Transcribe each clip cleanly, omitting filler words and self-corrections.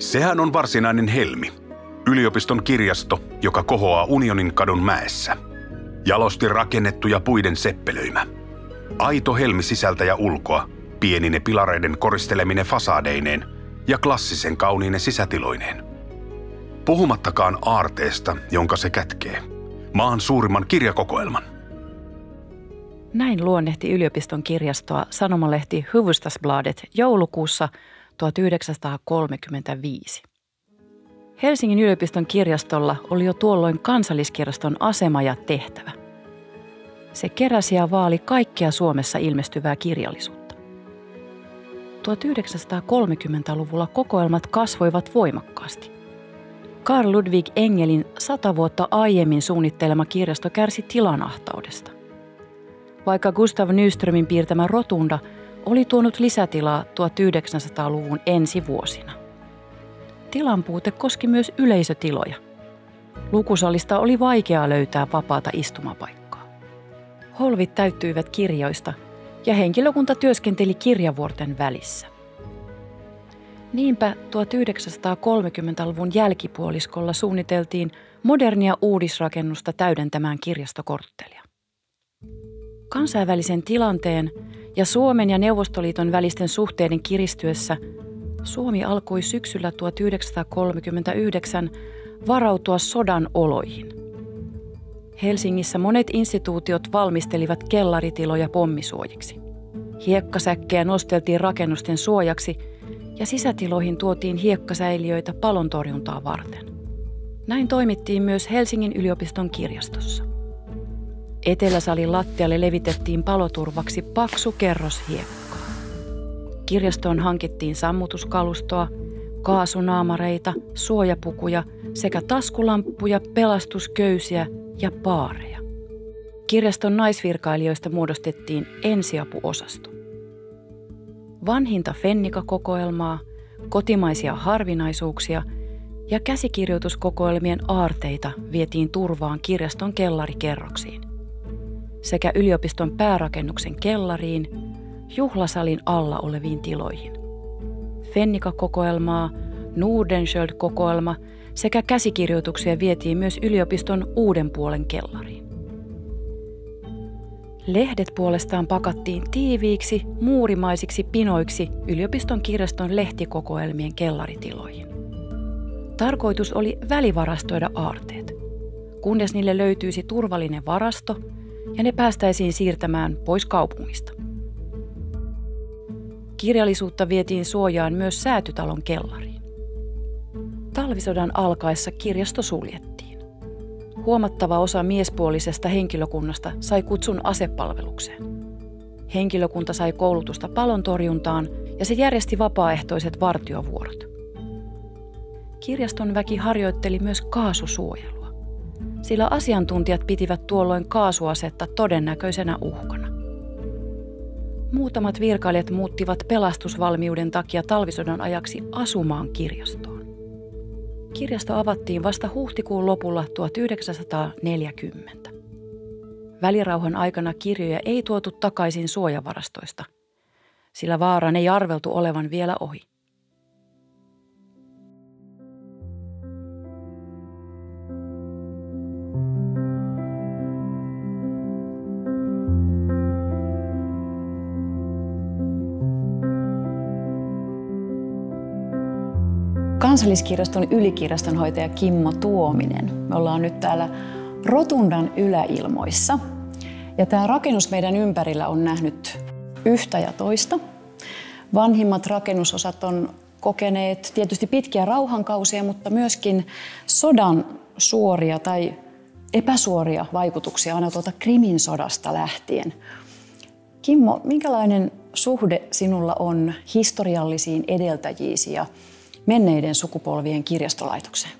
Sehän on varsinainen helmi. Yliopiston kirjasto, joka kohoaa Unionin kadun mäessä. Jalosti rakennettuja puiden seppelöimä. Aito helmi sisältä ja ulkoa, pienine pilareiden koristelemine fasadeineen ja klassisen kauniine sisätiloineen. Puhumattakaan aarteesta, jonka se kätkee. Maan suurimman kirjakokoelman. Näin luonnehti yliopiston kirjastoa sanomalehti Hufvudstadsbladet joulukuussa 1935. Helsingin yliopiston kirjastolla oli jo tuolloin Kansalliskirjaston asema ja tehtävä. Se keräsi ja vaali kaikkea Suomessa ilmestyvää kirjallisuutta. 1930-luvulla kokoelmat kasvoivat voimakkaasti. Carl Ludwig Engelin 100 vuotta aiemmin suunnittelema kirjasto kärsi tilanahtaudesta. Vaikka Gustav Nyströmin piirtämä rotunda oli tuonut lisätilaa 1900-luvun ensi vuosina. Tilanpuute koski myös yleisötiloja. Lukusalista oli vaikeaa löytää vapaata istumapaikkaa. Holvit täyttyivät kirjoista ja henkilökunta työskenteli kirjavuorten välissä. Niinpä 1930-luvun jälkipuoliskolla suunniteltiin modernia uudisrakennusta täydentämään kirjastokorttelia. Kansainvälisen tilanteen ja Suomen ja Neuvostoliiton välisten suhteiden kiristyessä Suomi alkoi syksyllä 1939 varautua sodan oloihin. Helsingissä monet instituutiot valmistelivat kellaritiloja pommisuojiksi. Hiekkasäkkejä nosteltiin rakennusten suojaksi ja sisätiloihin tuotiin hiekkasäiliöitä palontorjuntaa varten. Näin toimittiin myös Helsingin yliopiston kirjastossa. Eteläsalin lattialle levitettiin paloturvaksi paksu kerros hiekkaa. Kirjastoon hankittiin sammutuskalustoa, kaasunaamareita, suojapukuja sekä taskulamppuja, pelastusköysiä ja paareja. Kirjaston naisvirkailijoista muodostettiin ensiapuosasto. Vanhinta Fennika-kokoelmaa, kotimaisia harvinaisuuksia ja käsikirjoituskokoelmien aarteita vietiin turvaan kirjaston kellarikerroksiin sekä yliopiston päärakennuksen kellariin, juhlasalin alla oleviin tiloihin. Fennika-kokoelmaa, Nordenskiöld-kokoelma sekä käsikirjoituksia vietiin myös yliopiston uuden puolen kellariin. Lehdet puolestaan pakattiin tiiviiksi, muurimaisiksi pinoiksi yliopiston kirjaston lehtikokoelmien kellaritiloihin. Tarkoitus oli välivarastoida aarteet, kunnes niille löytyisi turvallinen varasto ja ne päästäisiin siirtämään pois kaupungista. Kirjallisuutta vietiin suojaan myös Säätytalon kellariin. Talvisodan alkaessa kirjasto suljettiin. Huomattava osa miespuolisesta henkilökunnasta sai kutsun asepalvelukseen. Henkilökunta sai koulutusta palontorjuntaan ja se järjesti vapaaehtoiset vartiovuorot. Kirjaston väki harjoitteli myös kaasusuojelua, sillä asiantuntijat pitivät tuolloin kaasuasetta todennäköisenä uhkana. Muutamat virkailijat muuttivat pelastusvalmiuden takia talvisodan ajaksi asumaan kirjastoon. Kirjasto avattiin vasta huhtikuun lopulla 1940. Välirauhan aikana kirjoja ei tuotu takaisin suojavarastoista, sillä vaaran ei arveltu olevan vielä ohi. Kansalliskirjaston ylikirjastonhoitaja Kimmo Tuominen. Me ollaan nyt täällä Rotundan yläilmoissa. Ja tämä rakennus meidän ympärillä on nähnyt yhtä ja toista. Vanhimmat rakennusosat on kokeneet tietysti pitkiä rauhankausia, mutta myöskin sodan suoria tai epäsuoria vaikutuksia aina tuolta Krimin sodasta lähtien. Kimmo, minkälainen suhde sinulla on historiallisiin edeltäjiisi ja menneiden sukupolvien kirjastolaitokseen?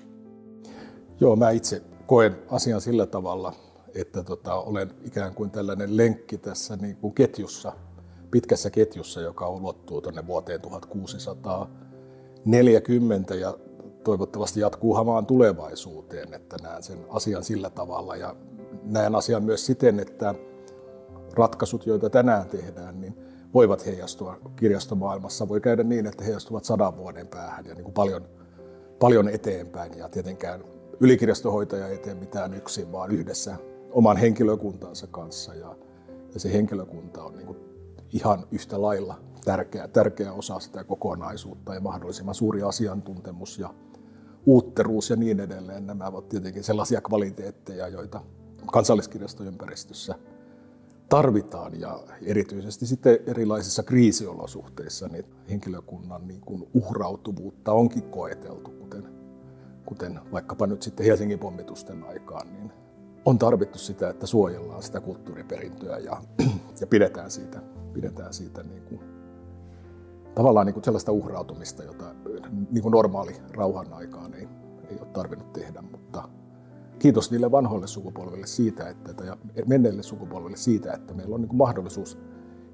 Joo, mä itse koen asian sillä tavalla, että olen ikään kuin tällainen lenkki tässä niin kuin ketjussa, pitkässä ketjussa, joka ulottuu tuonne vuoteen 1640 ja toivottavasti jatkuu hamaan tulevaisuuteen, että näen sen asian sillä tavalla ja näen asian myös siten, että ratkaisut, joita tänään tehdään, niin voivat heijastua kirjastomaailmassa. Voi käydä niin, että heijastuvat 100 vuoden päähän ja niin kuin paljon paljon eteenpäin ja tietenkään ylikirjastonhoitaja ei tee mitään yksin, vaan yhdessä oman henkilökuntansa kanssa ja se henkilökunta on niin kuin ihan yhtä lailla tärkeä osa sitä kokonaisuutta ja mahdollisimman suuri asiantuntemus ja uutteruus ja niin edelleen. Nämä ovat tietenkin sellaisia kvaliteetteja, joita kansalliskirjastoympäristössä tarvitaan ja erityisesti sitten erilaisissa kriisiolosuhteissa niin henkilökunnan niin kuin uhrautuvuutta onkin koeteltu, kuten vaikkapa nyt sitten Helsingin pommitusten aikaan, niin on tarvittu sitä, että suojellaan sitä kulttuuriperintöä ja pidetään siitä niin kuin, tavallaan niin kuin sellaista uhrautumista, jota niin kuin normaali rauhan aikaan ei ole tarvinnut tehdä, mutta kiitos niille vanhoille sukupolville siitä, ja menneille sukupolville siitä, että meillä on niin kuin mahdollisuus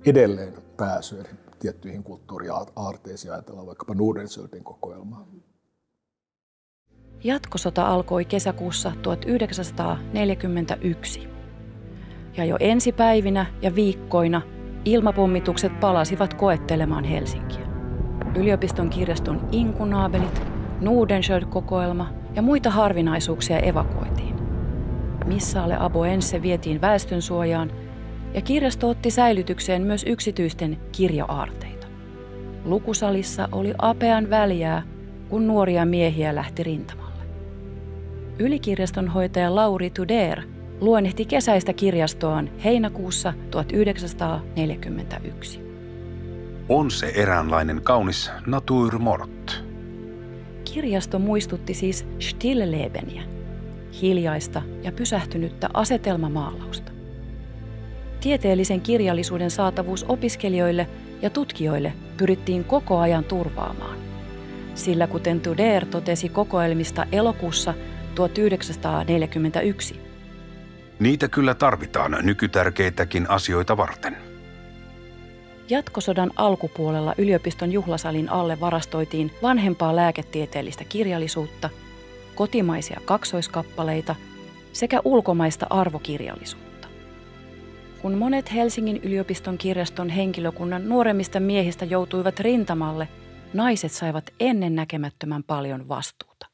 edelleen pääsyä tiettyihin kulttuuriaarteisiin, ajatellaan vaikkapa Nordensöltin kokoelmaa. Jatkosota alkoi kesäkuussa 1941. Ja jo ensi päivinä ja viikkoina ilmapommitukset palasivat koettelemaan Helsinkiä. Yliopiston kirjaston inkunaabelit, Nordenskiöld-kokoelma ja muita harvinaisuuksia evakuoitiin. Missale Aboense vietiin väestönsuojaan ja kirjasto otti säilytykseen myös yksityisten kirja-aarteita. Lukusalissa oli apean väljää, kun nuoria miehiä lähti rintamalle. Ylikirjastonhoitaja Lauri Tudor luonnehti kesäistä kirjastoaan heinäkuussa 1941. On se eräänlainen kaunis Naturmort. Kirjasto muistutti siis Stilllebeniä, hiljaista ja pysähtynyttä asetelmamaalausta. Tieteellisen kirjallisuuden saatavuus opiskelijoille ja tutkijoille pyrittiin koko ajan turvaamaan, sillä kuten Tudor totesi kokoelmista elokuussa 1941. Niitä kyllä tarvitaan nykytärkeitäkin asioita varten. Jatkosodan alkupuolella yliopiston juhlasalin alle varastoitiin vanhempaa lääketieteellistä kirjallisuutta, kotimaisia kaksoiskappaleita sekä ulkomaista arvokirjallisuutta. Kun monet Helsingin yliopiston kirjaston henkilökunnan nuoremmista miehistä joutuivat rintamalle, naiset saivat ennennäkemättömän paljon vastuuta.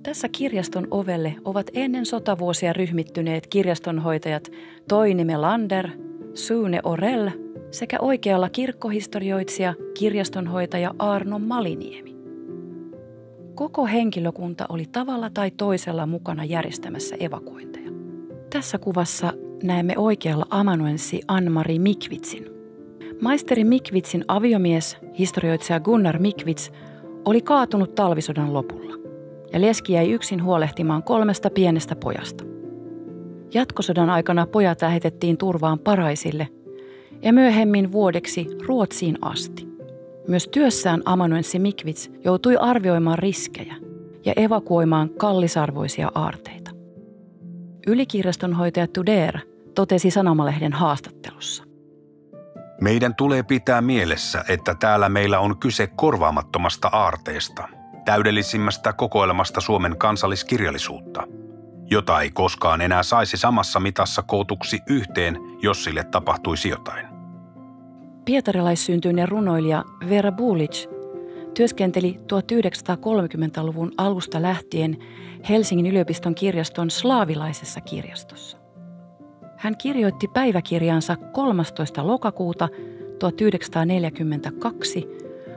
Tässä kirjaston ovelle ovat ennen sotavuosia ryhmittyneet kirjastonhoitajat Toini Melander, Sune Orell sekä oikealla kirkkohistorioitsija, kirjastonhoitaja Arno Maliniemi. Koko henkilökunta oli tavalla tai toisella mukana järjestämässä evakuointeja. Tässä kuvassa näemme oikealla amanuenssi Ann-Mari Mikvitsin. Maisteri Mikvitsin aviomies, historioitsija Gunnar Mikvits, oli kaatunut talvisodan lopulla, ja leski jäi yksin huolehtimaan 3 pienestä pojasta. Jatkosodan aikana pojat lähetettiin turvaan Paraisille ja myöhemmin vuodeksi Ruotsiin asti. Myös työssään amanuenssi Mikvits joutui arvioimaan riskejä ja evakuoimaan kallisarvoisia aarteita. Ylikirjastonhoitaja Tudor totesi Sanomalehden haastattelussa. Meidän tulee pitää mielessä, että täällä meillä on kyse korvaamattomasta aarteesta, täydellisimmästä kokoelmasta Suomen kansalliskirjallisuutta, jota ei koskaan enää saisi samassa mitassa kootuksi yhteen, jos sille tapahtuisi jotain. Pietarilaissyntyinen runoilija Vera Bulic työskenteli 1930-luvun alusta lähtien Helsingin yliopiston kirjaston slaavilaisessa kirjastossa. Hän kirjoitti päiväkirjansa 13. lokakuuta 1942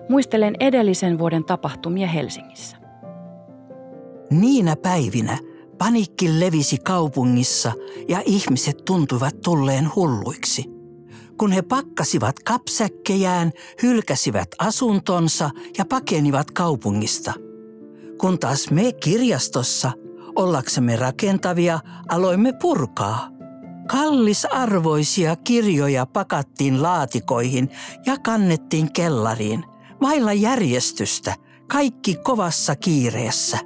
muistellen edellisen vuoden tapahtumia Helsingissä. Niinä päivinä paniikki levisi kaupungissa ja ihmiset tuntuivat tulleen hulluiksi. Kun he pakkasivat kapsäkkejään, hylkäsivät asuntonsa ja pakenivat kaupungista. Kun taas me kirjastossa, ollaksemme rakentavia, aloimme purkaa. Kallisarvoisia kirjoja pakattiin laatikoihin ja kannettiin kellariin, vailla järjestystä, kaikki kovassa kiireessä.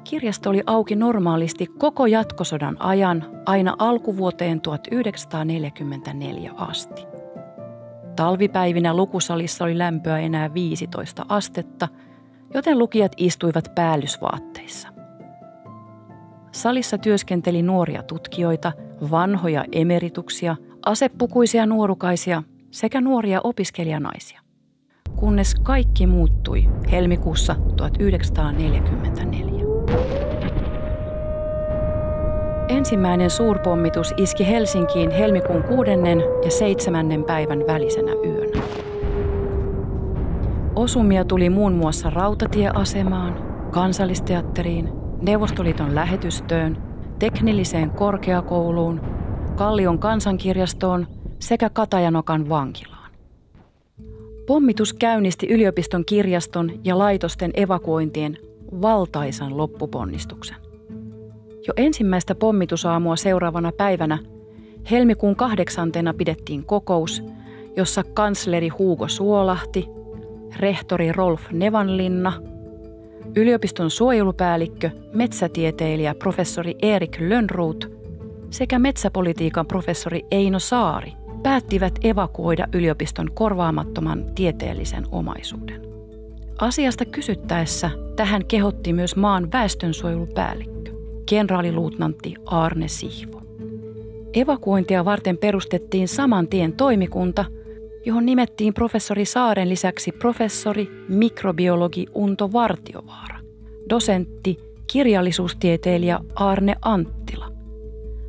Kirjasto oli auki normaalisti koko jatkosodan ajan aina alkuvuoteen 1944 asti. Talvipäivinä lukusalissa oli lämpöä enää 15 astetta, joten lukijat istuivat päällysvaatteissa. Salissa työskenteli nuoria tutkijoita, vanhoja emerituksia, asepukuisia nuorukaisia sekä nuoria opiskelijanaisia. kunnes kaikki muuttui helmikuussa 1944. Ensimmäinen suurpommitus iski Helsinkiin helmikuun 6. ja 7. päivän välisenä yönä. Osumia tuli muun muassa Rautatieasemaan, Kansallisteatteriin, Neuvostoliiton lähetystöön, Teknilliseen korkeakouluun, Kallion kansankirjastoon sekä Katajanokan vankilaan. Pommitus käynnisti yliopiston kirjaston ja laitosten evakuointien valtaisan loppuponnistuksen. Jo ensimmäistä pommitusaamua seuraavana päivänä, helmikuun 8. pidettiin kokous, jossa kansleri Hugo Suolahti, rehtori Rolf Nevanlinna, yliopiston suojelupäällikkö, metsätieteilijä professori Erik Lönnroth sekä metsäpolitiikan professori Eino Saari päättivät evakuoida yliopiston korvaamattoman tieteellisen omaisuuden. Asiasta kysyttäessä tähän kehotti myös maan väestönsuojelupäällikkö, kenraaliluutnantti Arne Sihvo. Evakuointia varten perustettiin saman tien toimikunta, johon nimettiin professori Saaren lisäksi professori mikrobiologi Unto Vartiovaara, dosentti kirjallisuustieteilijä Arne Anttila,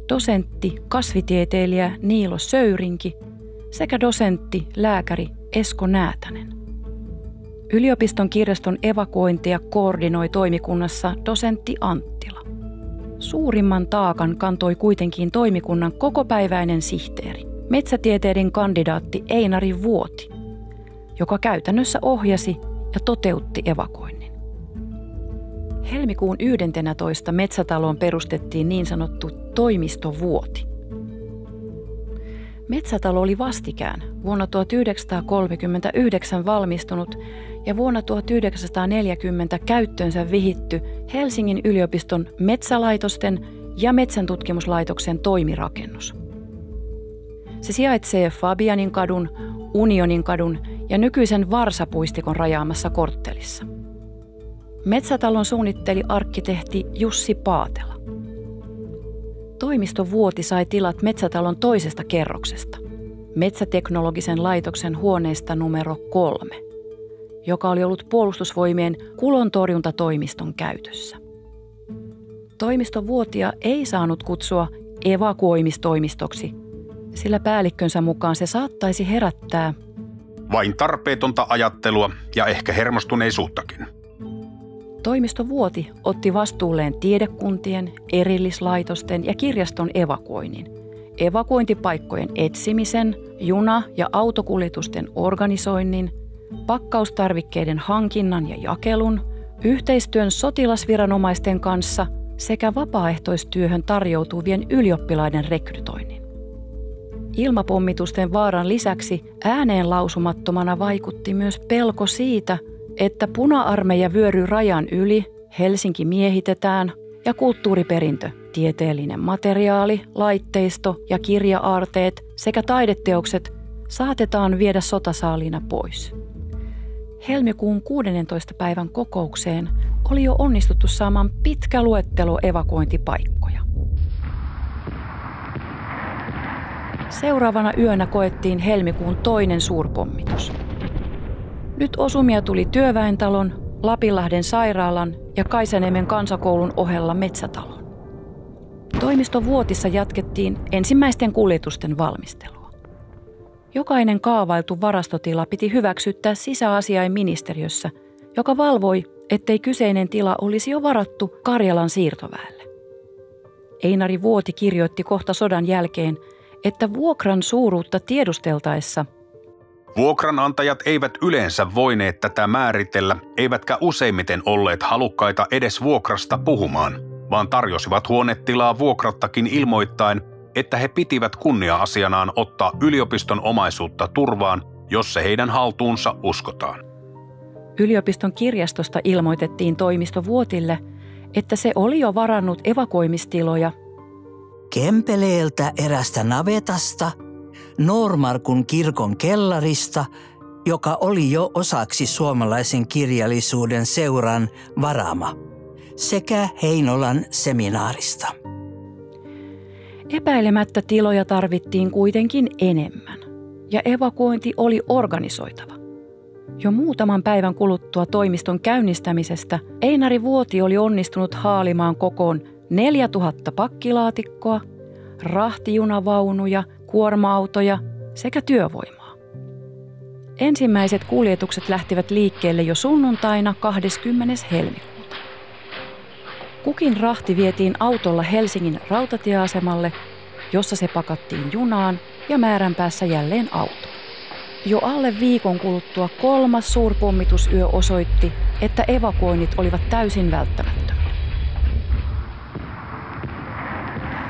dosentti kasvitieteilijä Niilo Söyrinki sekä dosentti lääkäri Esko Näätänen. Yliopiston kirjaston evakuointia koordinoi toimikunnassa dosentti Anttila. Suurimman taakan kantoi kuitenkin toimikunnan kokopäiväinen sihteeri, metsätieteiden kandidaatti Einari Vuoti, joka käytännössä ohjasi ja toteutti evakuoinnin. Helmikuun 11. Metsätaloon perustettiin niin sanottu toimisto Vuoti. Metsätalo oli vastikään vuonna 1939 valmistunut ja vuonna 1940 käyttöönsä vihitty Helsingin yliopiston metsälaitosten ja metsäntutkimuslaitoksen toimirakennus. Se sijaitsee Fabianin kadun, Unionin kadun ja nykyisen Varsapuistikon rajaamassa korttelissa. Metsätalon suunnitteli arkkitehti Jussi Paatela. Toimisto Vuoti sai tilat Metsätalon toisesta kerroksesta, Metsäteknologisen laitoksen huoneesta numero 3, joka oli ollut Puolustusvoimien kulontorjuntatoimiston käytössä. Toimisto Vuotia ei saanut kutsua evakuoimistoimistoksi, sillä päällikkönsä mukaan se saattaisi herättää vain tarpeetonta ajattelua ja ehkä hermostuneisuuttakin. Toimisto Vuoti otti vastuulleen tiedekuntien, erillislaitosten ja kirjaston evakuoinnin, evakuointipaikkojen etsimisen, juna- ja autokuljetusten organisoinnin, pakkaustarvikkeiden hankinnan ja jakelun, yhteistyön sotilasviranomaisten kanssa sekä vapaaehtoistyöhön tarjoutuvien ylioppilaiden rekrytoinnin. Ilmapommitusten vaaran lisäksi ääneen lausumattomana vaikutti myös pelko siitä, että puna-armeija vyöryy rajan yli, Helsinki miehitetään ja kulttuuriperintö, tieteellinen materiaali, laitteisto ja kirja-aarteet sekä taideteokset saatetaan viedä sotasaaliina pois. Helmikuun 16. päivän kokoukseen oli jo onnistuttu saamaan pitkä luettelo evakuointipaikkoja. Seuraavana yönä koettiin helmikuun toinen suurpommitus. Nyt osumia tuli Työväentalon, Lapinlahden sairaalan ja Kaisaniemen kansakoulun ohella Metsätalon. Toimisto Vuotissa jatkettiin ensimmäisten kuljetusten valmistelua. Jokainen kaavailtu varastotila piti hyväksyttää sisäasiainministeriössä, joka valvoi, ettei kyseinen tila olisi jo varattu Karjalan siirtoväelle. Einari Vuoti kirjoitti kohta sodan jälkeen, että vuokran suuruutta tiedusteltaessa vuokranantajat eivät yleensä voineet tätä määritellä, eivätkä useimmiten olleet halukkaita edes vuokrasta puhumaan, vaan tarjosivat huonetilaa vuokrattakin ilmoittaen, että he pitivät kunnia-asianaan ottaa yliopiston omaisuutta turvaan, jos se heidän haltuunsa uskotaan. Yliopiston kirjastosta ilmoitettiin toimisto Vuotille, että se oli jo varannut evakuoimistiloja Kempeleeltä erästä navetasta, Noormarkun kirkon kellarista, joka oli jo osaksi suomalaisen kirjallisuuden seuran varaama, sekä Heinolan seminaarista. Epäilemättä tiloja tarvittiin kuitenkin enemmän, ja evakuointi oli organisoitava. Jo muutaman päivän kuluttua toimiston käynnistämisestä Einari Vuoti oli onnistunut haalimaan kokoon 4000 pakkilaatikkoa, rahtijunavaunuja, kuorma-autoja sekä työvoimaa. Ensimmäiset kuljetukset lähtivät liikkeelle jo sunnuntaina 20. helmikuuta. Kukin rahti vietiin autolla Helsingin rautatieasemalle, jossa se pakattiin junaan ja määränpäässä jälleen autoon. Jo alle viikon kuluttua 3. suurpommitusyö osoitti, että evakuoinnit olivat täysin välttämättömiä.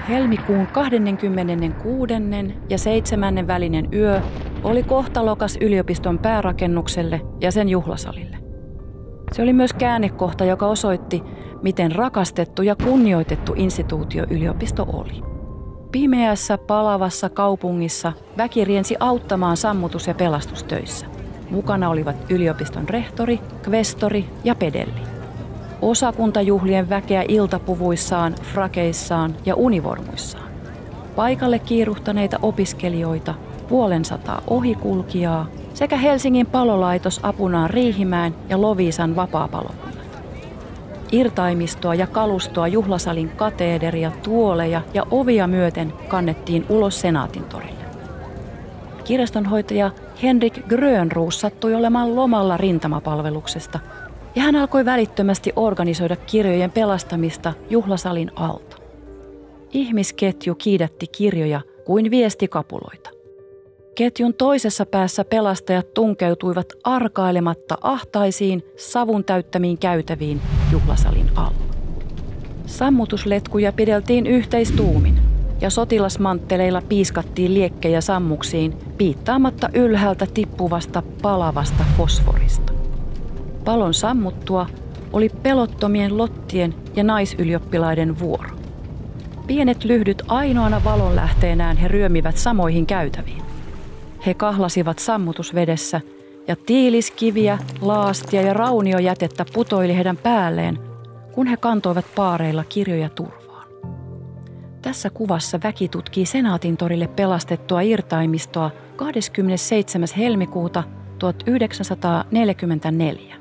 Helmikuun 26. ja 7. välinen yö oli kohtalokas yliopiston päärakennukselle ja sen juhlasalille. Se oli myös käännekohta, joka osoitti, miten rakastettu ja kunnioitettu instituutio yliopisto oli. Pimeässä, palavassa kaupungissa väki riensi auttamaan sammutus- ja pelastustöissä. Mukana olivat yliopiston rehtori, kvestori ja pedelli. Osakuntajuhlien väkeä iltapuvuissaan, frakeissaan ja univormuissaan. Paikalle kiiruhtaneita opiskelijoita, 500 ohikulkijaa sekä Helsingin palolaitos apunaan Riihimäen ja Loviisan vapaapalokunnat. Irtaimistoa ja kalustoa juhlasalin kateederia, tuoleja ja ovia myöten kannettiin ulos Senaatintorille. Kirjastonhoitaja Henrik Grönroos sattui olemaan lomalla rintamapalveluksesta ja hän alkoi välittömästi organisoida kirjojen pelastamista juhlasalin alta. Ihmisketju kiidätti kirjoja kuin viestikapuloita. Ketjun toisessa päässä pelastajat tunkeutuivat arkailematta ahtaisiin, savun täyttämiin käytäviin juhlasalin alla. Sammutusletkuja pideltiin yhteistuumin ja sotilasmantteleilla piiskattiin liekkejä sammuksiin piittaamatta ylhäältä tippuvasta palavasta fosforista. Palon sammuttua oli pelottomien lottien ja naisylioppilaiden vuoro. Pienet lyhdyt ainoana valonlähteenään he ryömivät samoihin käytäviin. He kahlasivat sammutusvedessä ja tiiliskiviä, laastia ja rauniojätettä putoili heidän päälleen, kun he kantoivat paareilla kirjoja turvaan. Tässä kuvassa väki tutkii Senaatintorille pelastettua irtaimistoa 27. helmikuuta 1944.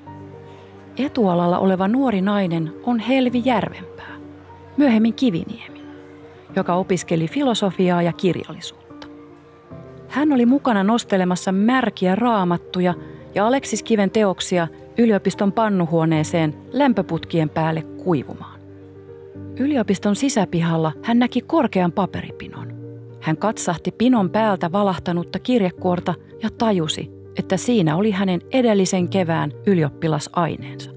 Etualalla oleva nuori nainen on Helvi Järvenpää, myöhemmin Kiviniemi, joka opiskeli filosofiaa ja kirjallisuutta. Hän oli mukana nostelemassa märkiä raamattuja ja Aleksis Kiven teoksia yliopiston pannuhuoneeseen lämpöputkien päälle kuivumaan. Yliopiston sisäpihalla hän näki korkean paperipinon. Hän katsahti pinon päältä valahtanutta kirjekuorta ja tajusi, että siinä oli hänen edellisen kevään ylioppilasaineensa.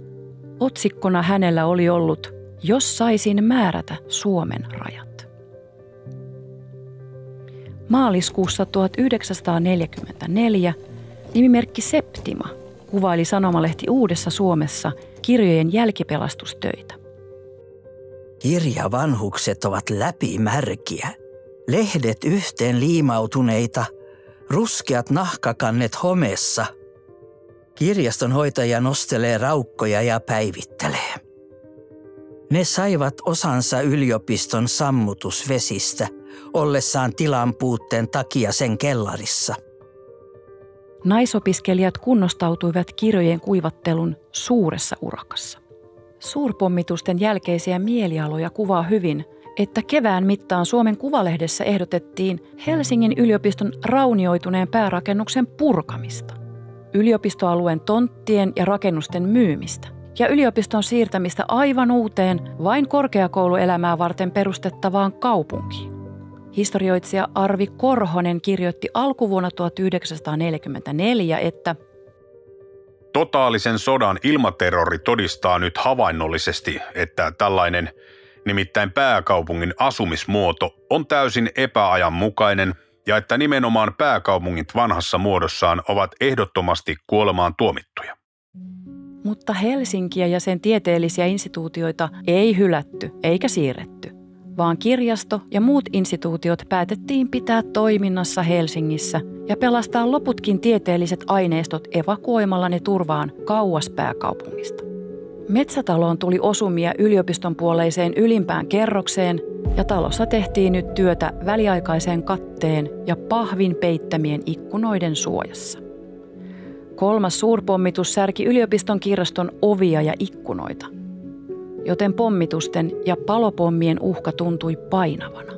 Otsikkona hänellä oli ollut "Jos saisin määrätä Suomen rajat". Maaliskuussa 1944 nimimerkki Septima kuvaili sanomalehti Uudessa Suomessa kirjojen jälkipelastustöitä. Kirjavanhukset ovat läpimärkiä, lehdet yhteen liimautuneita, ruskeat nahkakannet homeessa. Kirjastonhoitaja nostelee raukkoja ja päivittelee. Ne saivat osansa yliopiston sammutusvesistä, ollessaan tilan puutteen takia sen kellarissa. Naisopiskelijat kunnostautuivat kirjojen kuivattelun suuressa urakassa. Suurpommitusten jälkeisiä mielialoja kuvaa hyvin, että kevään mittaan Suomen Kuvalehdessä ehdotettiin Helsingin yliopiston raunioituneen päärakennuksen purkamista, yliopistoalueen tonttien ja rakennusten myymistä ja yliopiston siirtämistä aivan uuteen, vain korkeakouluelämää varten perustettavaan kaupunkiin. Historioitsija Arvi Korhonen kirjoitti alkuvuonna 1944, että totaalisen sodan ilmaterrori todistaa nyt havainnollisesti, että tällainen nimittäin pääkaupungin asumismuoto on täysin epäajanmukainen ja että nimenomaan pääkaupungit vanhassa muodossaan ovat ehdottomasti kuolemaan tuomittuja. Mutta Helsinkiä ja sen tieteellisiä instituutioita ei hylätty eikä siirretty, vaan kirjasto ja muut instituutiot päätettiin pitää toiminnassa Helsingissä ja pelastaa loputkin tieteelliset aineistot evakuoimalla ne turvaan kauas pääkaupungista. Metsätaloon tuli osumia yliopiston puoleiseen ylimpään kerrokseen ja talossa tehtiin nyt työtä väliaikaisen katteen ja pahvin peittämien ikkunoiden suojassa. Kolmas suurpommitus särki yliopiston kirjaston ovia ja ikkunoita, joten pommitusten ja palopommien uhka tuntui painavana.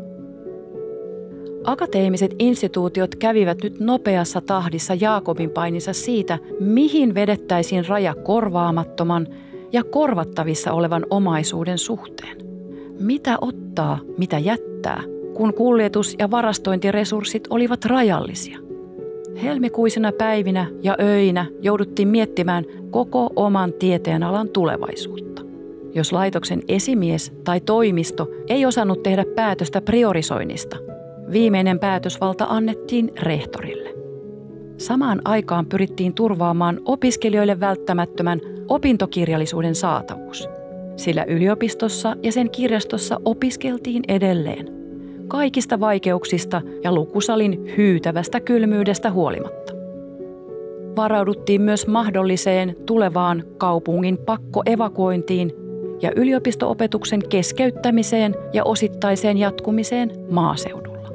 Akateemiset instituutiot kävivät nyt nopeassa tahdissa Jaakobin paininsa siitä, mihin vedettäisiin raja korvaamattoman ja korvattavissa olevan omaisuuden suhteen. Mitä ottaa, mitä jättää, kun kuljetus- ja varastointiresurssit olivat rajallisia. Helmikuisina päivinä ja öinä jouduttiin miettimään koko oman tieteenalan tulevaisuutta. Jos laitoksen esimies tai toimisto ei osannut tehdä päätöstä priorisoinnista, viimeinen päätösvalta annettiin rehtorille. Samaan aikaan pyrittiin turvaamaan opiskelijoille välttämättömän opintokirjallisuuden saatavuus, sillä yliopistossa ja sen kirjastossa opiskeltiin edelleen, kaikista vaikeuksista ja lukusalin hyytävästä kylmyydestä huolimatta. Varauduttiin myös mahdolliseen tulevaan kaupungin pakkoevakuointiin ja yliopisto-opetuksen keskeyttämiseen ja osittaiseen jatkumiseen maaseudulla.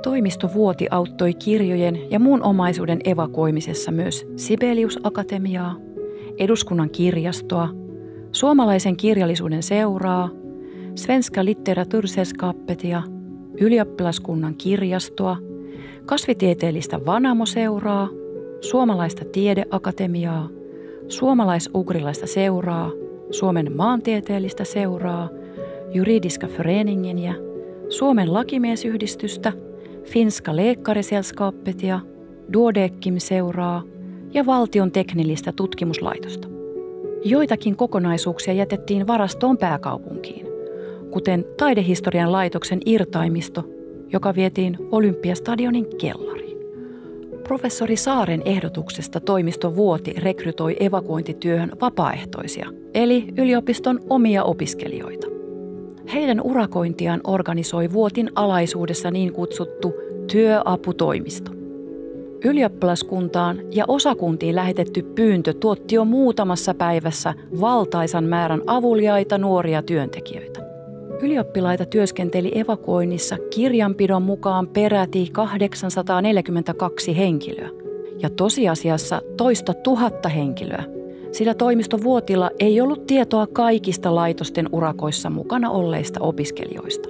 Toimistovuoti auttoi kirjojen ja muun omaisuuden evakuoimisessa myös Sibelius-akatemiaa, eduskunnan kirjastoa, suomalaisen kirjallisuuden seuraa, Svenska litteratursällskappetia, ylioppilaskunnan kirjastoa, kasvitieteellistä Vanamo-seuraa, suomalaista tiedeakatemiaa, suomalais-ugrilaista seuraa, Suomen maantieteellistä seuraa, Juridiska föreningeniä, Suomen lakimiesyhdistystä, Finska läkaresällskappetia, Duodeckim-seuraa ja valtion teknillistä tutkimuslaitosta. Joitakin kokonaisuuksia jätettiin varastoon pääkaupunkiin, kuten taidehistorian laitoksen irtaimisto, joka vietiin Olympiastadionin kellariin. Professori Saaren ehdotuksesta toimistovuoti rekrytoi evakuointityöhön vapaaehtoisia, eli yliopiston omia opiskelijoita. Heidän urakointiaan organisoi vuotin alaisuudessa niin kutsuttu työaputoimisto. Ylioppilaskuntaan ja osakuntiin lähetetty pyyntö tuotti jo muutamassa päivässä valtaisan määrän avuliaita nuoria työntekijöitä. Ylioppilaita työskenteli evakuoinnissa kirjanpidon mukaan peräti 842 henkilöä ja tosiasiassa toista 1000 henkilöä, sillä toimistovuotilla ei ollut tietoa kaikista laitosten urakoissa mukana olleista opiskelijoista.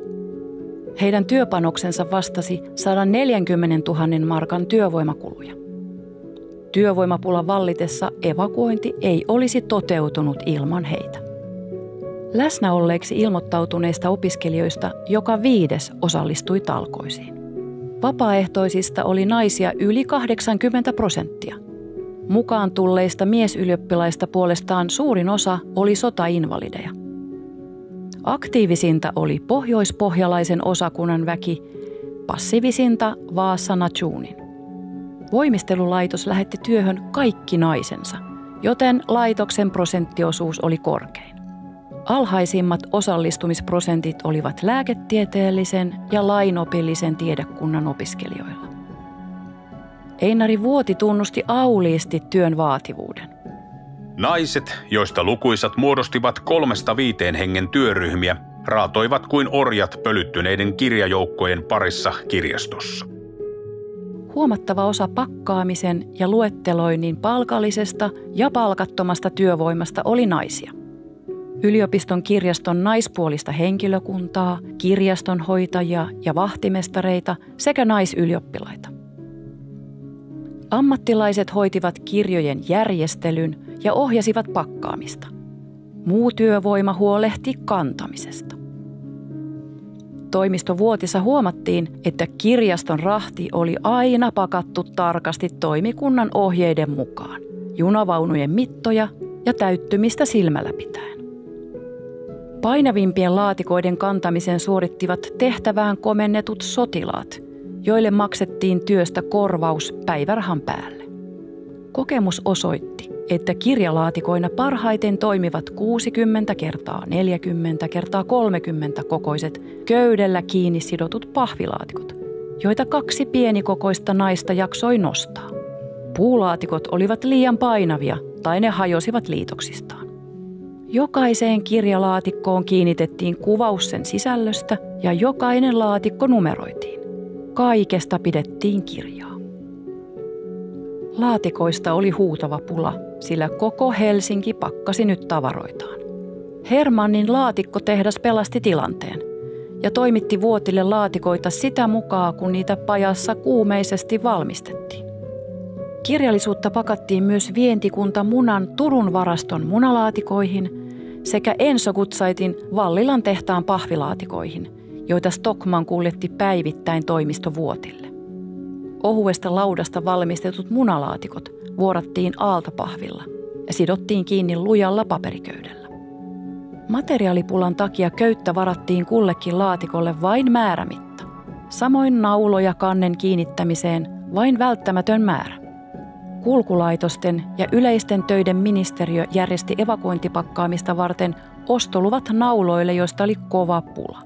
Heidän työpanoksensa vastasi 140 000 markan työvoimakuluja. Työvoimapulan vallitessa evakuointi ei olisi toteutunut ilman heitä. Läsnä olleeksi ilmoittautuneista opiskelijoista joka 5. osallistui talkoisiin. Vapaaehtoisista oli naisia yli 80%. Mukaan tulleista miesylioppilaista puolestaan suurin osa oli sotainvalideja. Aktiivisinta oli pohjoispohjalaisen osakunnan väki, passiivisinta Vaasa Nachuunin. Voimistelulaitos lähetti työhön kaikki naisensa, joten laitoksen prosenttiosuus oli korkein. Alhaisimmat osallistumisprosentit olivat lääketieteellisen ja lainopillisen tiedekunnan opiskelijoilla. Einari Vuoti tunnusti auliisti työn vaativuuden. Naiset, joista lukuisat muodostivat 3-5 hengen työryhmiä, raatoivat kuin orjat pölyttyneiden kirjajoukkojen parissa kirjastossa. Huomattava osa pakkaamisen ja luetteloinnin palkallisesta ja palkattomasta työvoimasta oli naisia. Yliopiston kirjaston naispuolista henkilökuntaa, kirjastonhoitajia ja vahtimestareita sekä naisylioppilaita. Ammattilaiset hoitivat kirjojen järjestelyn ja ohjasivat pakkaamista. Muu työvoima huolehti kantamisesta. Toimistovuotissa huomattiin, että kirjaston rahti oli aina pakattu tarkasti toimikunnan ohjeiden mukaan, junavaunujen mittoja ja täyttymistä silmällä pitäen. Painavimpien laatikoiden kantamisen suorittivat tehtävään komennetut sotilaat, joille maksettiin työstä korvaus päivärahan päälle. Kokemus osoitti, että kirjalaatikoina parhaiten toimivat 60 × 40 × 30 kokoiset köydellä kiinni sidotut pahvilaatikot, joita 2 pienikokoista naista jaksoi nostaa. Puulaatikot olivat liian painavia tai ne hajosivat liitoksistaan. Jokaiseen kirjalaatikkoon kiinnitettiin kuvaus sen sisällöstä ja jokainen laatikko numeroitiin. Kaikesta pidettiin kirjaa. Laatikoista oli huutava pula, sillä koko Helsinki pakkasi nyt tavaroitaan. Hermannin laatikkotehdas pelasti tilanteen ja toimitti Vuotille laatikoita sitä mukaan, kun niitä pajassa kuumeisesti valmistettiin. Kirjallisuutta pakattiin myös vientikunta Munan Turun varaston munalaatikoihin sekä Enso Gutzaitin Vallilan tehtaan pahvilaatikoihin, joita Stockmann kuljetti päivittäin toimisto Vuotille. Ohuesta laudasta valmistetut munalaatikot vuorattiin aaltopahvilla ja sidottiin kiinni lujalla paperiköydellä. Materiaalipulan takia köyttä varattiin kullekin laatikolle vain määrämitta. Samoin nauloja kannen kiinnittämiseen vain välttämätön määrä. Kulkulaitosten ja yleisten töiden ministeriö järjesti evakuointipakkaamista varten ostoluvat nauloille, joista oli kova pula.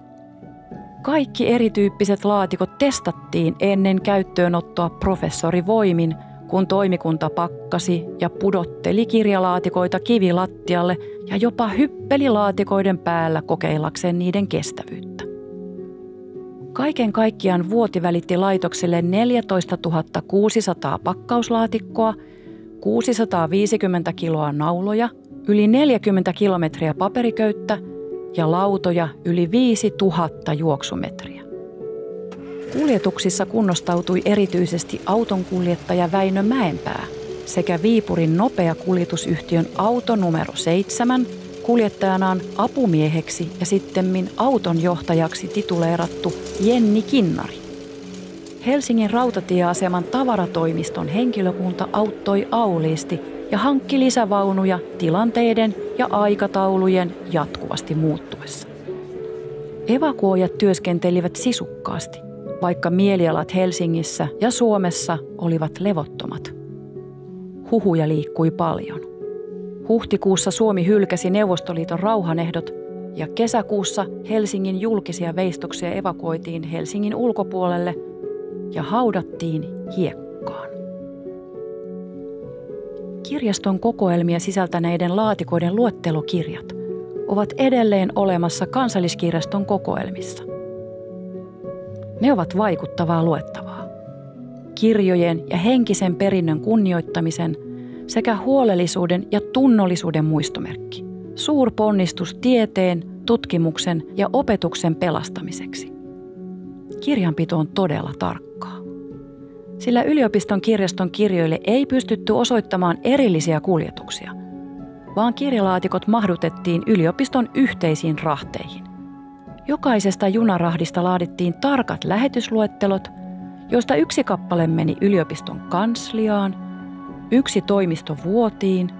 Kaikki erityyppiset laatikot testattiin ennen käyttöönottoa professori voimin, kun toimikunta pakkasi ja pudotteli kirjalaatikoita kivilattialle ja jopa hyppeli laatikoiden päällä kokeillakseen niiden kestävyyttä. Kaiken kaikkiaan Vuoti välitti laitokselle 14 600 pakkauslaatikkoa, 650 kiloa nauloja, yli 40 kilometriä paperiköyttä ja lautoja yli 5000 juoksumetriä. Kuljetuksissa kunnostautui erityisesti autonkuljettaja Väinö Mäenpää sekä Viipurin nopea kuljetusyhtiön auto numero 7 kuljettajanaan apumieheksi ja sittemmin autonjohtajaksi tituleerattu Jenni Kinnari. Helsingin rautatieaseman tavaratoimiston henkilökunta auttoi auliisti ja hankki lisävaunuja tilanteiden ja aikataulujen jatkuvasti muuttuessa. Evakuoijat työskentelivät sisukkaasti, vaikka mielialat Helsingissä ja Suomessa olivat levottomat. Huhuja liikkui paljon. Huhtikuussa Suomi hylkäsi Neuvostoliiton rauhanehdot ja kesäkuussa Helsingin julkisia veistoksia evakuoitiin Helsingin ulkopuolelle ja haudattiin hiekkaan. Kirjaston kokoelmia sisältäneiden laatikoiden luettelokirjat ovat edelleen olemassa Kansalliskirjaston kokoelmissa. Ne ovat vaikuttavaa luettavaa. Kirjojen ja henkisen perinnön kunnioittamisen sekä huolellisuuden ja tunnollisuuden muistomerkki. Suurponnistus tieteen, tutkimuksen ja opetuksen pelastamiseksi. Kirjanpito on todella tarkkaa. Sillä yliopiston kirjaston kirjoille ei pystytty osoittamaan erillisiä kuljetuksia, vaan kirjalaatikot mahdutettiin yliopiston yhteisiin rahteihin. Jokaisesta junarahdista laadittiin tarkat lähetysluettelot, joista yksi kappale meni yliopiston kansliaan, yksi toimisto Vuotiin,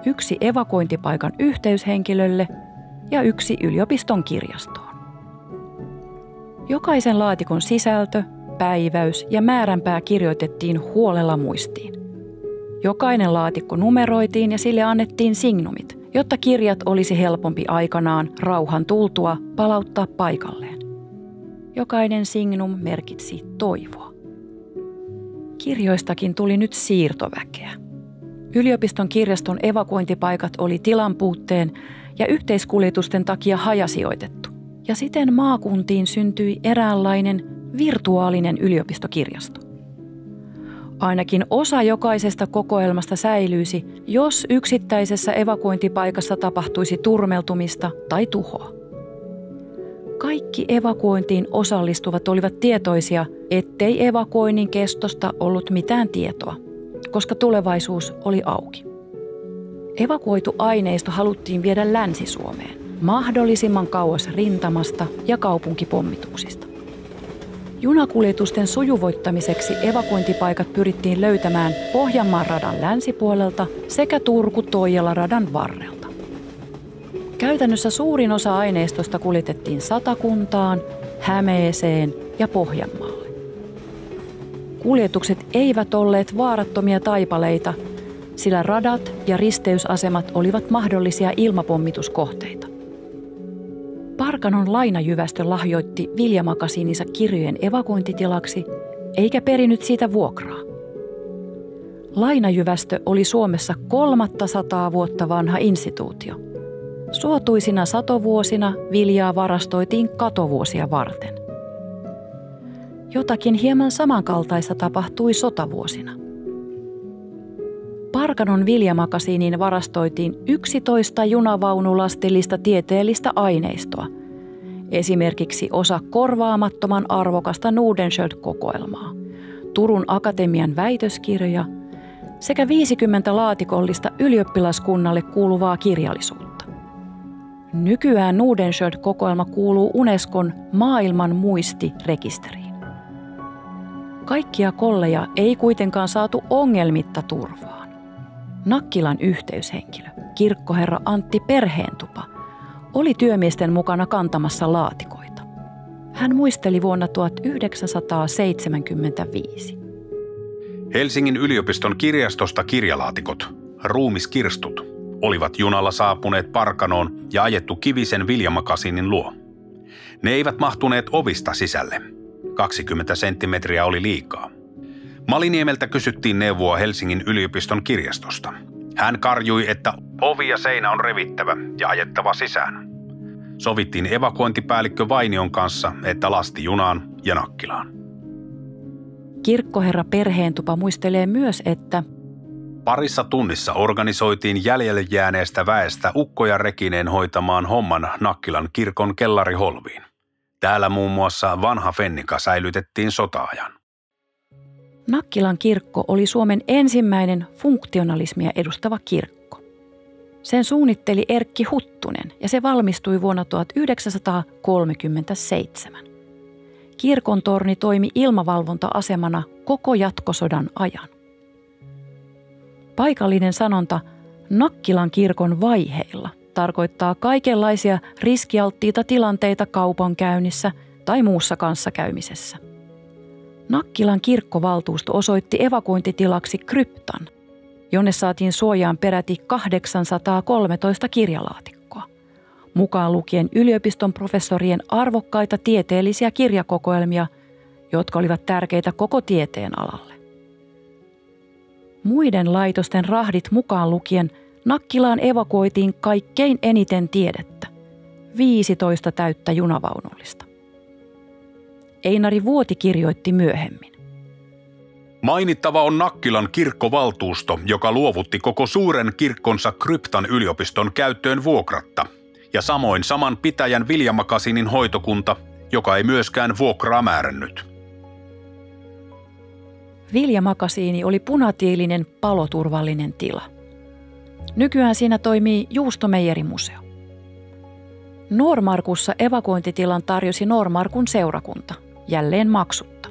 yksi evakuointipaikan yhteyshenkilölle ja yksi yliopiston kirjastoon. Jokaisen laatikon sisältö, päiväys ja määränpää kirjoitettiin huolella muistiin. Jokainen laatikko numeroitiin ja sille annettiin signumit, jotta kirjat olisi helpompi aikanaan rauhan tultua palauttaa paikalleen. Jokainen signum merkitsi toivoa. Kirjoistakin tuli nyt siirtoväkeä. Yliopiston kirjaston evakuointipaikat oli tilanpuutteen ja yhteiskuljetusten takia hajasijoitettu, ja siten maakuntiin syntyi eräänlainen virtuaalinen yliopistokirjasto. Ainakin osa jokaisesta kokoelmasta säilyisi, jos yksittäisessä evakuointipaikassa tapahtuisi turmeltumista tai tuhoa. Kaikki evakuointiin osallistuvat olivat tietoisia, ettei evakuoinnin kestosta ollut mitään tietoa, koska tulevaisuus oli auki. Evakuoitu aineisto haluttiin viedä Länsi-Suomeen, mahdollisimman kauas rintamasta ja kaupunkipommituksista. Junakuljetusten sujuvoittamiseksi evakuointipaikat pyrittiin löytämään Pohjanmaan radan länsipuolelta sekä Turku-Toijala radan varrelta. Käytännössä suurin osa aineistosta kuljetettiin Satakuntaan, Hämeeseen ja Pohjanmaalle. Kuljetukset eivät olleet vaarattomia taipaleita, sillä radat ja risteysasemat olivat mahdollisia ilmapommituskohteita. Parkanon Lainajyvästö lahjoitti viljamakasiininsa kirjojen evakuointitilaksi, eikä perinyt siitä vuokraa. Lainajyvästö oli Suomessa 300 vuotta vanha instituutio. Suotuisina satovuosina viljaa varastoitiin katovuosia varten. Jotakin hieman samankaltaista tapahtui sotavuosina. Parkanon viljamakasiiniin varastoitiin 11 junavaunulastillista tieteellistä aineistoa, esimerkiksi osa korvaamattoman arvokasta Nordenskiöld-kokoelmaa, Turun Akatemian väitöskirjoja sekä 50 laatikollista ylioppilaskunnalle kuuluvaa kirjallisuutta. Nykyään Nordenskiöld-kokoelma kuuluu Unescon maailman muistirekisteriin. Kaikkia kolleja ei kuitenkaan saatu ongelmitta turvaan. Nakkilan yhteyshenkilö, kirkkoherra Antti Perheentupa, oli työmiesten mukana kantamassa laatikoita. Hän muisteli vuonna 1975. Helsingin yliopiston kirjastosta kirjalaatikot, ruumiskirstut, olivat junalla saapuneet Parkanoon ja ajettu Kivisen viljamakasiinin luo. Ne eivät mahtuneet ovista sisälle. 20 senttimetriä oli liikaa. Maliniemeltä kysyttiin neuvoa Helsingin yliopiston kirjastosta. Hän karjui, että ovi ja seinä on revittävä ja ajettava sisään. Sovittiin evakuointipäällikkö Vainion kanssa, että lasti junaan ja Nakkilaan. Kirkkoherra Perheentupa muistelee myös, että parissa tunnissa organisoitiin jäljelle jääneestä väestä ukkoja rekineen hoitamaan homman Nakkilan kirkon kellariholviin. Täällä muun muassa vanha fennika säilytettiin sota-ajan. Nakkilan kirkko oli Suomen ensimmäinen funktionalismia edustava kirkko. Sen suunnitteli Erkki Huttunen ja se valmistui vuonna 1937. Kirkon torni toimi ilmavalvonta-asemana koko jatkosodan ajan. Paikallinen sanonta Nakkilan kirkon vaiheilla tarkoittaa kaikenlaisia riskialttiita tilanteita kaupankäynnissä tai muussa kanssakäymisessä. Nakkilan kirkkovaltuusto osoitti evakuointitilaksi kryptan, jonne saatiin suojaan peräti 813 kirjalaatikkoa, mukaan lukien yliopiston professorien arvokkaita tieteellisiä kirjakokoelmia, jotka olivat tärkeitä koko tieteen alalle. Muiden laitosten rahdit mukaan lukien Nakkilaan evakuoitiin kaikkein eniten tiedettä, 15 täyttä junavaunullista. Einari Vuoti kirjoitti myöhemmin. Mainittava on Nakkilan kirkkovaltuusto, joka luovutti koko suuren kirkkonsa kryptan yliopiston käyttöön vuokratta, ja samoin saman pitäjän viljamakasiinin hoitokunta, joka ei myöskään vuokraa määrännyt. Viljamakasiini oli punatiilinen paloturvallinen tila. Nykyään siinä toimii Juusto-meijerimuseo. Noormarkussa evakuointitilan tarjosi Noormarkun seurakunta, jälleen maksutta.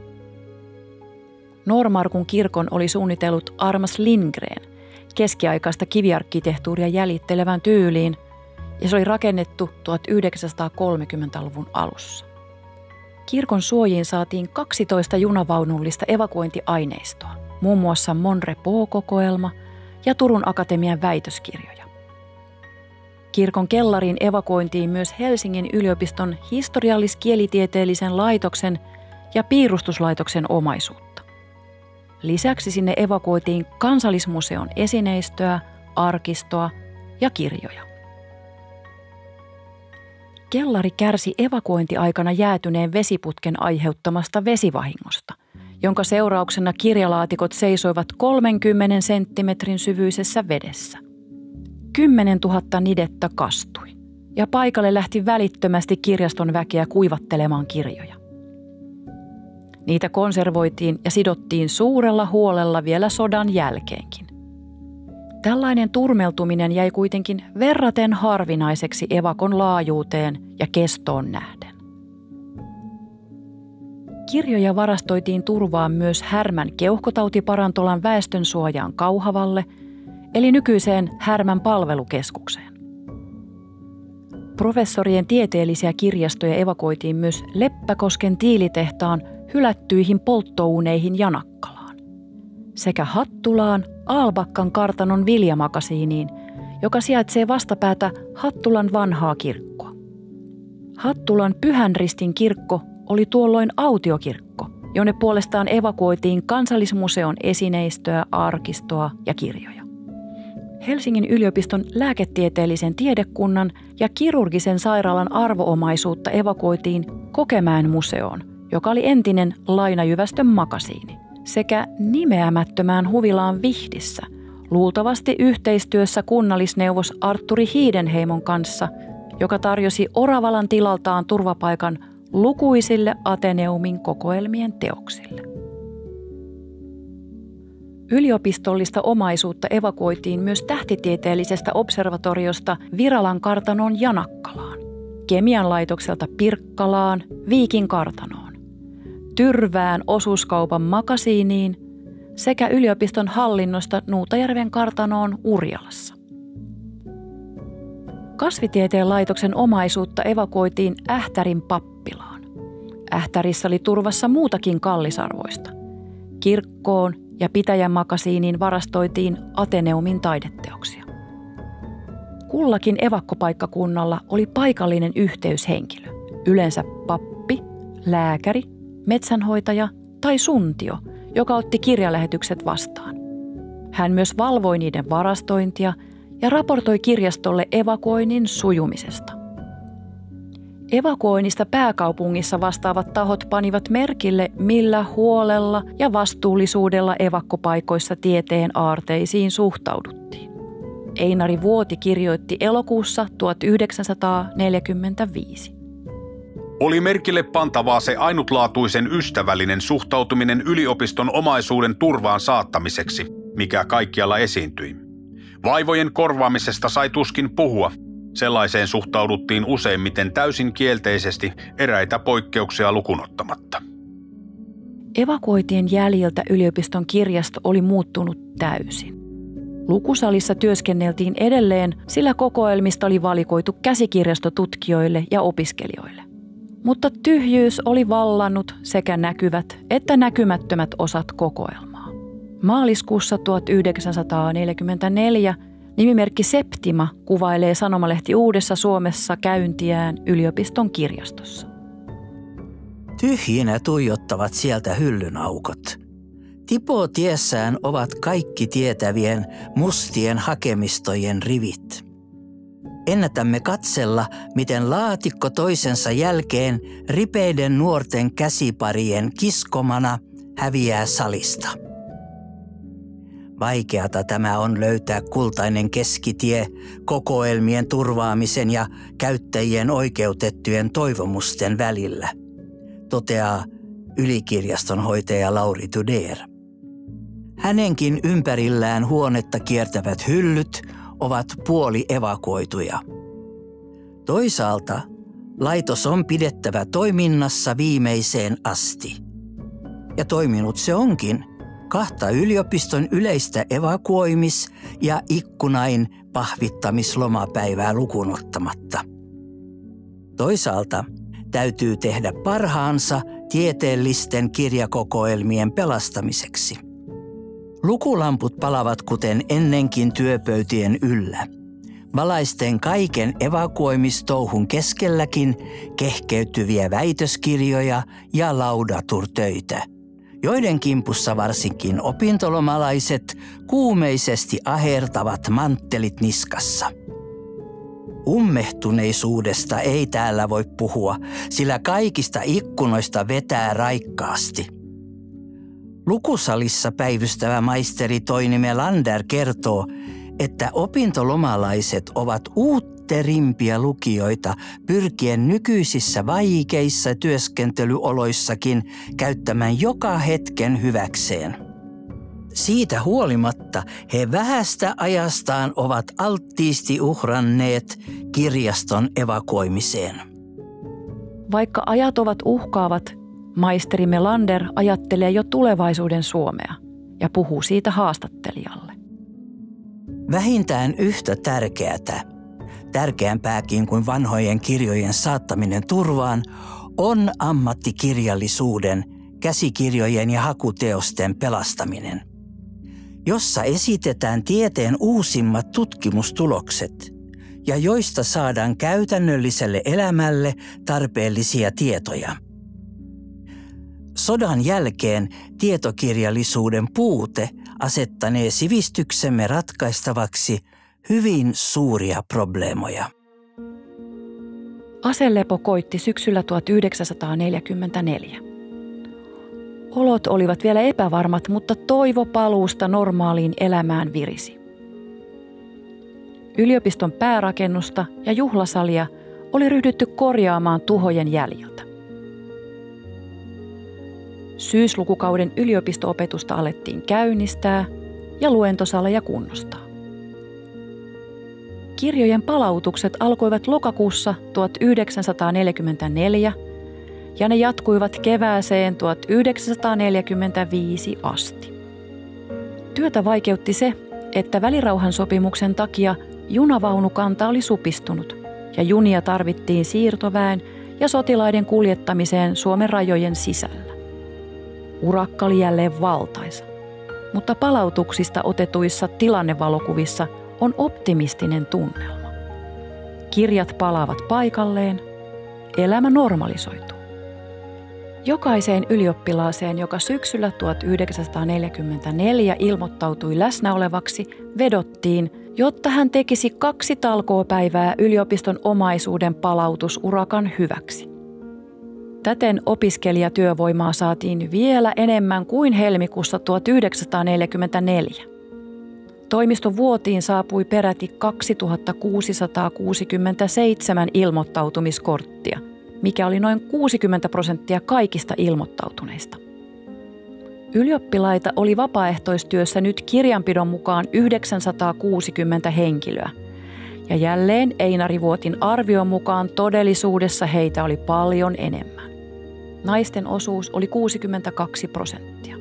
Noormarkun kirkon oli suunnitellut Armas Lindgren keskiaikaista kiviarkkitehtuuria jäljittelevän tyyliin, ja se oli rakennettu 1930-luvun alussa. Kirkon suojiin saatiin 12 junavaunullista evakuointiaineistoa, muun muassa Monrepo-kokoelma ja Turun Akatemian väitöskirjoja. Kirkon kellariin evakuointiin myös Helsingin yliopiston historiallis-kielitieteellisen laitoksen ja piirustuslaitoksen omaisuutta. Lisäksi sinne evakuoitiin Kansallismuseon esineistöä, arkistoa ja kirjoja. Kellari kärsi evakuointiaikana jäätyneen vesiputken aiheuttamasta vesivahingosta, jonka seurauksena kirjalaatikot seisoivat 30 senttimetrin syvyisessä vedessä. 10 000 nidettä kastui ja paikalle lähti välittömästi kirjaston väkeä kuivattelemaan kirjoja. Niitä konservoitiin ja sidottiin suurella huolella vielä sodan jälkeenkin. Tällainen turmeltuminen jäi kuitenkin verraten harvinaiseksi evakon laajuuteen ja kestoon nähden. Kirjoja varastoitiin turvaan myös Härmän keuhkotautiparantolan väestönsuojaan Kauhavalle, eli nykyiseen Härmän palvelukeskukseen. Professorien tieteellisiä kirjastoja evakuoitiin myös Leppäkosken tiilitehtaan hylättyihin polttouuneihin ja Nakkalaan, sekä Hattulaan Aalbakkan kartanon viljamakasiiniin, joka sijaitsee vastapäätä Hattulan vanhaa kirkkoa. Hattulan Pyhän Ristin kirkko oli tuolloin autiokirkko, jonne puolestaan evakuoitiin Kansallismuseon esineistöä, arkistoa ja kirjoja. Helsingin yliopiston lääketieteellisen tiedekunnan ja kirurgisen sairaalan arvoomaisuutta evakuoitiin Kokemäen museoon, joka oli entinen Lainajyvästön makasiini, sekä nimeämättömään huvilaan Vihdissä luultavasti yhteistyössä kunnallisneuvos Artturi Hiidenheimon kanssa, joka tarjosi Oravalan tilaltaan turvapaikan lukuisille Ateneumin kokoelmien teoksille. Yliopistollista omaisuutta evakuoitiin myös tähtitieteellisestä observatoriosta Viralan kartanoon Janakkalaan, Kemian laitokselta Pirkkalaan, Viikin kartanoon, Tyrvään osuuskaupan makasiiniin sekä yliopiston hallinnosta Nuutajärven kartanoon Urjalassa. Kasvitieteen laitoksen omaisuutta evakuoitiin Ähtärin pappilaan. Ähtärissä oli turvassa muutakin kallisarvoista. Kirkkoon ja pitäjän makasiiniin varastoitiin Ateneumin taideteoksia. Kullakin evakkopaikkakunnalla oli paikallinen yhteyshenkilö, yleensä pappi, lääkäri, metsänhoitaja tai suntio, joka otti kirjalähetykset vastaan. Hän myös valvoi niiden varastointia ja raportoi kirjastolle evakuoinnin sujumisesta. Evakuoinnista pääkaupungissa vastaavat tahot panivat merkille, millä huolella ja vastuullisuudella evakkopaikoissa tieteen aarteisiin suhtauduttiin. Einari Vuoti kirjoitti elokuussa 1945. Oli merkille pantavaa se ainutlaatuisen ystävällinen suhtautuminen yliopiston omaisuuden turvaan saattamiseksi, mikä kaikkialla esiintyi. Vaivojen korvaamisesta sai tuskin puhua. Sellaiseen suhtauduttiin useimmiten täysin kielteisesti, eräitä poikkeuksia lukunottamatta. Evakuoitien jäljiltä yliopiston kirjasto oli muuttunut täysin. Lukusalissa työskenneltiin edelleen, sillä kokoelmista oli valikoitu käsikirjastotutkijoille ja opiskelijoille. Mutta tyhjyys oli vallannut sekä näkyvät että näkymättömät osat kokoelmaa. Maaliskuussa 1944 nimimerkki Septima kuvailee sanomalehti Uudessa Suomessa käyntiään yliopiston kirjastossa. Tyhjinä tuijottavat sieltä hyllyn aukot. Tipoo tiessään ovat kaikki tietävien mustien hakemistojen rivit. Ennätämme katsella, miten laatikko toisensa jälkeen ripeiden nuorten käsiparien kiskomana häviää salista. Vaikeata tämä on löytää kultainen keskitie kokoelmien turvaamisen ja käyttäjien oikeutettujen toivomusten välillä, toteaa ylikirjastonhoitaja Lauri Tudér. Hänenkin ympärillään huonetta kiertävät hyllyt ovat puoli evakuoituja. Toisaalta laitos on pidettävä toiminnassa viimeiseen asti. Ja toiminut se onkin 2 yliopiston yleistä evakuoimis- ja ikkunain pahvittamislomapäivää lukuun ottamatta. Toisaalta täytyy tehdä parhaansa tieteellisten kirjakokoelmien pelastamiseksi. Lukulamput palavat kuten ennenkin työpöytien yllä. Valaisten kaiken evakuoimistouhun keskelläkin kehkeytyviä väitöskirjoja ja laudaturtöitä, joiden kimpussa varsinkin opintolomalaiset kuumeisesti ahertavat manttelit niskassa. Ummehtuneisuudesta ei täällä voi puhua, sillä kaikista ikkunoista vetää raikkaasti. Lukusalissa päivystävä maisteri Toini Melander kertoo, että opintolomalaiset ovat uutterimpia lukijoita pyrkien nykyisissä vaikeissa työskentelyoloissakin käyttämään joka hetken hyväkseen. Siitä huolimatta he vähästä ajastaan ovat alttiisti uhranneet kirjaston evakuoimiseen. Vaikka ajat ovat uhkaavat, maisteri Melander ajattelee jo tulevaisuuden Suomea ja puhuu siitä haastattelijalle. Vähintään yhtä tärkeämpääkin kuin vanhojen kirjojen saattaminen turvaan, on ammattikirjallisuuden, käsikirjojen ja hakuteosten pelastaminen, jossa esitetään tieteen uusimmat tutkimustulokset ja joista saadaan käytännölliselle elämälle tarpeellisia tietoja. Sodan jälkeen tietokirjallisuuden puute asettanee sivistyksemme ratkaistavaksi hyvin suuria probleemoja. Aselepo koitti syksyllä 1944. Olot olivat vielä epävarmat, mutta toivo paluusta normaaliin elämään virisi. yliopiston päärakennusta ja juhlasalia oli ryhdytty korjaamaan tuhojen jäljiltä. Syyslukukauden yliopisto-opetusta alettiin käynnistää ja luentosaleja kunnostaa. Kirjojen palautukset alkoivat lokakuussa 1944 ja ne jatkuivat kevääseen 1945 asti. Työtä vaikeutti se, että välirauhan sopimuksen takia junavaunukanta oli supistunut ja junia tarvittiin siirtoväen ja sotilaiden kuljettamiseen Suomen rajojen sisällä. Urakka oli jälleen valtaisa, mutta palautuksista otetuissa tilannevalokuvissa on optimistinen tunnelma. Kirjat palaavat paikalleen, elämä normalisoituu. Jokaiseen ylioppilaaseen, joka syksyllä 1944 ilmoittautui läsnä olevaksi, vedottiin, jotta hän tekisi 2 talkoopäivää yliopiston omaisuuden palautusurakan hyväksi. Täten opiskelijatyövoimaa saatiin vielä enemmän kuin helmikuussa 1944. Toimiston vuotiin saapui peräti 2667 ilmoittautumiskorttia, mikä oli noin 60% kaikista ilmoittautuneista. Ylioppilaita oli vapaaehtoistyössä nyt kirjanpidon mukaan 960 henkilöä. Ja jälleen Einari Vuotin arvion mukaan todellisuudessa heitä oli paljon enemmän. Naisten osuus oli 62%.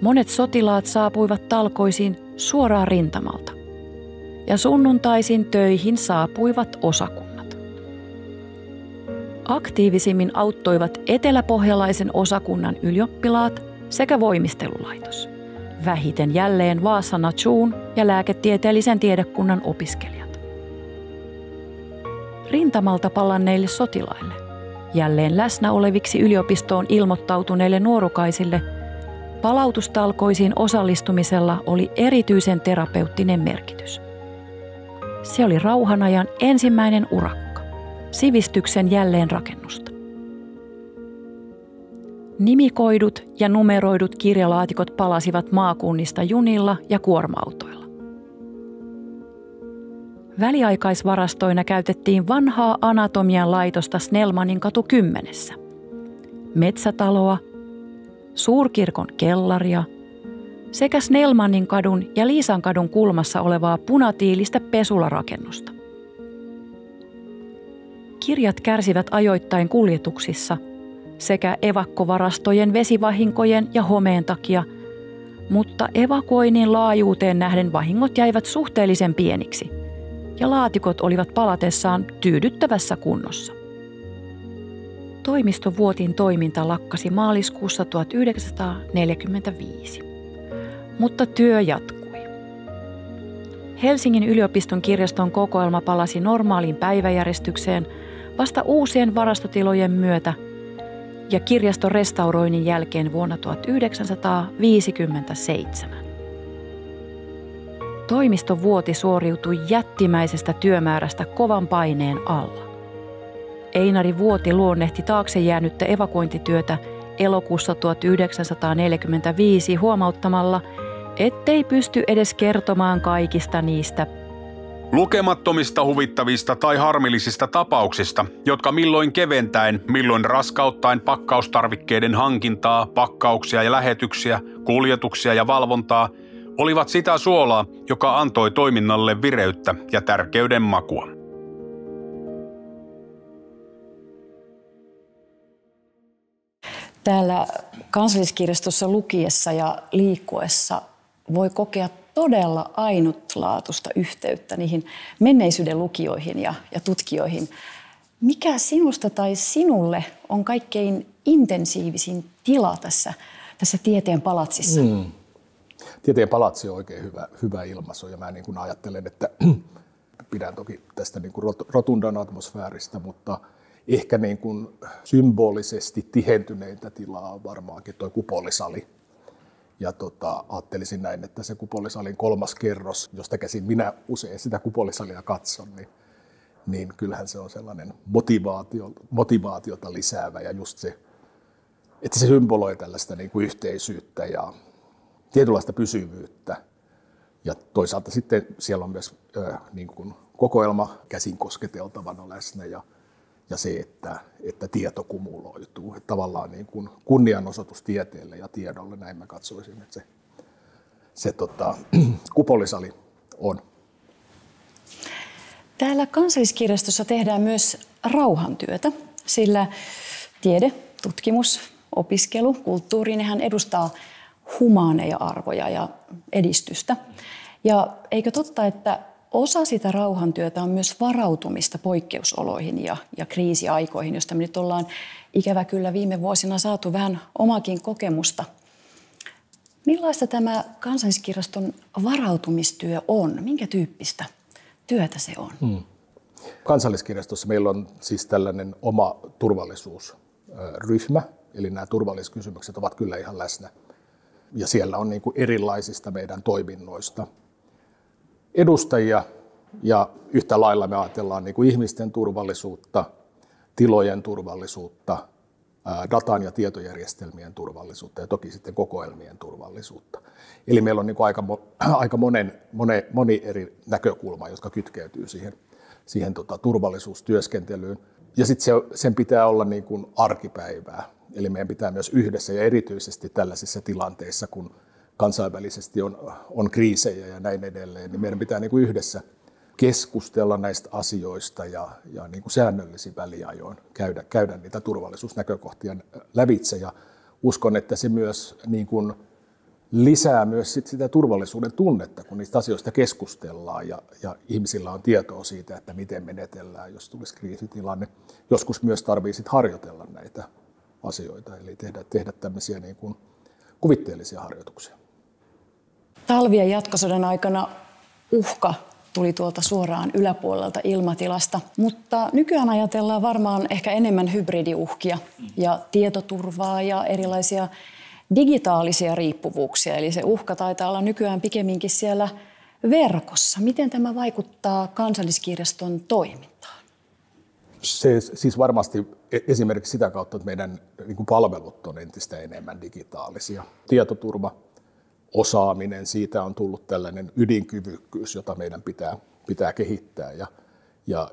Monet sotilaat saapuivat talkoisiin suoraan rintamalta. Ja sunnuntaisin töihin saapuivat osakunnat. Aktiivisimmin auttoivat eteläpohjalaisen osakunnan ylioppilaat sekä voimistelulaitos. Vähiten jälleen Vaasan Natsuun ja lääketieteellisen tiedekunnan opiskelijat. Rintamalta palanneille sotilaille, jälleen läsnä oleviksi yliopistoon ilmoittautuneille nuorukaisille, palautustalkoisiin osallistumisella oli erityisen terapeuttinen merkitys. Se oli rauhanajan ensimmäinen urakka, sivistyksen jälleenrakennusta. Nimikoidut ja numeroidut kirjalaatikot palasivat maakunnista junilla ja kuorma-autoilla. Väliaikaisvarastoina käytettiin vanhaa anatomian laitosta Snellmanin katu 10, metsätaloa, suurkirkon kellaria sekä Snellmanin kadun ja Liisan kadun kulmassa olevaa punatiilistä pesularakennusta. Kirjat kärsivät ajoittain kuljetuksissa sekä evakkovarastojen vesivahinkojen ja homeen takia, mutta evakuoinnin laajuuteen nähden vahingot jäivät suhteellisen pieniksi ja laatikot olivat palatessaan tyydyttävässä kunnossa. Toimisto Vuotin toiminta lakkasi maaliskuussa 1945, mutta työ jatkui. Helsingin yliopiston kirjaston kokoelma palasi normaaliin päiväjärjestykseen vasta uusien varastotilojen myötä ja kirjaston restauroinnin jälkeen vuonna 1957. Toimisto Vuoti suoriutui jättimäisestä työmäärästä kovan paineen alla. Einari Vuoti luonnehti taakse jäänyttä evakuointityötä elokuussa 1945 huomauttamalla, ettei pysty edes kertomaan kaikista niistä lukemattomista huvittavista tai harmillisista tapauksista, jotka milloin keventäen, milloin raskauttaen pakkaustarvikkeiden hankintaa, pakkauksia ja lähetyksiä, kuljetuksia ja valvontaa, olivat sitä suolaa, joka antoi toiminnalle vireyttä ja tärkeyden makua. Täällä Kansalliskirjastossa lukiessa ja liikkuessa voi kokea todella ainutlaatuista yhteyttä niihin menneisyyden lukijoihin ja tutkijoihin. Mikä sinusta tai sinulle on kaikkein intensiivisin tila tässä Tieteen palatsissa? Tieteen palatsi on oikein hyvä ilmaisu ja mä niin kuin ajattelen, että pidän toki tästä niin kuin rotundan atmosfääristä, mutta ehkä niin kuin symbolisesti tihentyneintä tilaa on varmaankin tuo kupolisali. Ja ajattelisin näin, että se kupolisalin 3. kerros, josta käsin minä usein sitä kupolisalia katson, niin kyllähän se on sellainen motivaatiota lisäävä ja just se, että se symboloi tällaista niin kuin yhteisyyttä ja tietynlaista pysyvyyttä Ja toisaalta sitten siellä on myös niin kuin kokoelma käsin kosketeltavana läsnä ja se, että tieto kumuloituu. Että tavallaan niin kuin kunnianosoitus tieteelle ja tiedolle, näin mä katsoisin, että se kupolisali on. Täällä Kansalliskirjastossa tehdään myös rauhantyötä, sillä tiede, tutkimus, opiskelu, kulttuuri, nehän edustaa humaaneja arvoja ja edistystä. Ja eikö totta, että osa sitä rauhantyötä on myös varautumista poikkeusoloihin ja kriisiaikoihin, josta me nyt ollaan ikävä kyllä viime vuosina saatu vähän omakin kokemusta. Millaista tämä Kansalliskirjaston varautumistyö on? Minkä tyyppistä työtä se on? Kansalliskirjastossa meillä on siis tällainen oma turvallisuusryhmä, eli nämä turvallisuuskysymykset ovat kyllä ihan läsnä. Ja siellä on niin kuin erilaisista meidän toiminnoista edustajia, ja yhtä lailla me ajatellaan niin kuin ihmisten turvallisuutta, tilojen turvallisuutta, datan ja tietojärjestelmien turvallisuutta ja toki sitten kokoelmien turvallisuutta. Eli meillä on niin kuin aika moni eri näkökulma, jotka kytkeytyy siihen turvallisuustyöskentelyyn. Ja sitten sen pitää olla niin kuin arkipäivää. Eli meidän pitää myös yhdessä ja erityisesti tällaisissa tilanteissa, kun kansainvälisesti on kriisejä ja näin edelleen, niin meidän pitää niin kuin yhdessä keskustella näistä asioista ja niin kuin säännöllisin väliajoin käydä niitä turvallisuusnäkökohtia lävitse. Ja uskon, että se myös niin kuin lisää myös sitä turvallisuuden tunnetta, kun niistä asioista keskustellaan ja ihmisillä on tietoa siitä, että miten menetellään, jos tulisi kriisitilanne. Joskus myös tarvitsee harjoitella näitä asioita, eli tehdä tämmöisiä niin kuin kuvitteellisia harjoituksia. Talvien jatkosodan aikana uhka tuli tuolta suoraan yläpuolelta ilmatilasta, mutta nykyään ajatellaan varmaan ehkä enemmän hybridiuhkia ja tietoturvaa ja erilaisia digitaalisia riippuvuuksia. Eli se uhka taitaa olla nykyään pikemminkin siellä verkossa. Miten tämä vaikuttaa Kansalliskirjaston toimintaan? Se siis varmasti esimerkiksi sitä kautta, että meidän niin kuin palvelut on entistä enemmän digitaalisia. Tietoturva, osaaminen, siitä on tullut tällainen ydinkyvykkyys, jota meidän pitää kehittää